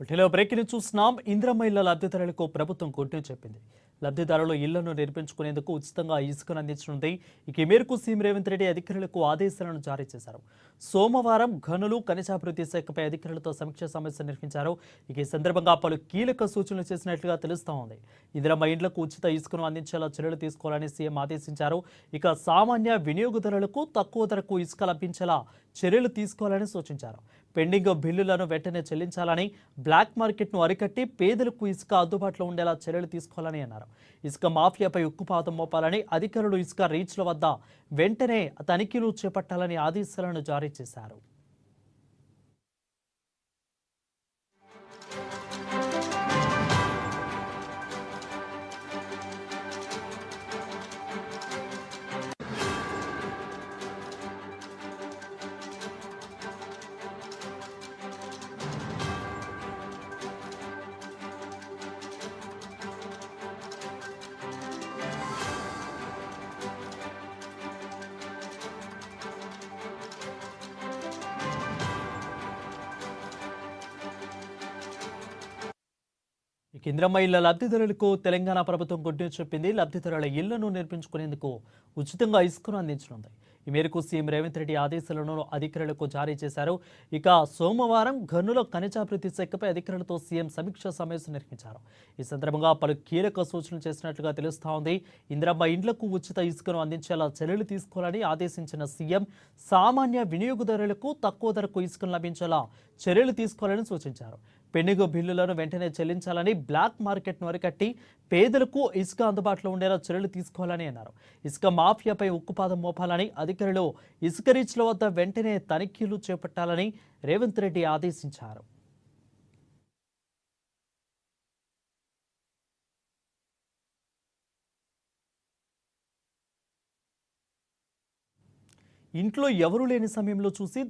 వీటిలో బ్రేకింగ్ చూస్తున్నాం. ఇందిరమ్మ ఇళ్ల లబ్ధిదారులకు ప్రభుత్వం కొట్టు చెప్పింది. లబ్ధిదారులు ఇళ్లను నిర్మించుకునేందుకు ఉచితంగా ఇసుకను అందించనుంది. ఇక ఈ మేరకు సీఎం రేవంత్ రెడ్డి అధికారులకు ఆదేశాలను జారీ చేశారు. సోమవారం గనులు ఖనిజాభివృద్ధి శాఖపై అధికారులతో సమీక్ష సమావేశం నిర్వహించారు. ఇక ఈ సందర్భంగా పలు కీలక సూచనలు చేసినట్లుగా తెలుస్తా ఉంది. ఇందిరమ్మ ఇండ్లకు ఉచిత ఇసుకను అందించేలా చర్యలు తీసుకోవాలని సీఎం ఆదేశించారు. ఇక సామాన్య వినియోగదారులకు తక్కువ ధరకు ఇసుక లభించేలా చర్యలు తీసుకోవాలని సూచించారు. పెండింగ్ బిల్లులను వెంటనే చెల్లించాలని, బ్లాక్ మార్కెట్ను అరికట్టి పేదలకు ఇసుక అందుబాటులో ఉండేలా చర్యలు తీసుకోవాలని అన్నారు. ఇసుక మాఫియాపై ఉక్కుపాదం మోపాలని, అధికారులు ఇసుక రీచ్ల వద్ద వెంటనే తనిఖీలు చేపట్టాలని ఆదేశాలను జారీ చేశారు. ఇక ఇందిరమ్మ ఇళ్ల లబ్ధిదారులకు తెలంగాణ ప్రభుత్వం గుడ్ న్యూస్ చెప్పింది. లబ్ధిదారుల ఇళ్లను నిర్మించుకునేందుకు ఉచితంగా ఇసుకను అందించనుంది. ఈ మేరకు సీఎం రేవంత్ రెడ్డి ఆదేశాలను అధికారులకు జారీ చేశారు. ఇక సోమవారం గనుల ఖనిజాభివృద్ధి శాఖపై అధికారులతో సీఎం సమీక్ష సమావేశం నిర్వహించారు. ఈ సందర్భంగా పలు కీలక సూచనలు చేసినట్లుగా తెలుస్తా ఉంది. ఇందిరమ్మ ఇండ్లకు ఉచిత ఇసుకను అందించేలా చర్యలు తీసుకోవాలని ఆదేశించిన సీఎం సామాన్య వినియోగదారులకు తక్కువ ధరకు ఇసుకను లభించేలా చర్యలు తీసుకోవాలని సూచించారు. పెండింగ్ బిల్లులను వెంటనే చెల్లించాలని, బ్లాక్ మార్కెట్ను అరికట్టి పేదలకు ఇసుక అందుబాటులో ఉండేలా చర్యలు తీసుకోవాలని అన్నారు. ఇసుక మాఫియాపై ఉక్కుపాదం మోపాలని, అధికారులు ఇసుక రీచ్ల వద్ద వెంటనే తనిఖీలు చేపట్టాలని రేవంత్ రెడ్డి ఆదేశించారు. ఇంట్లో ఎవరూ లేని సమయంలో చూసి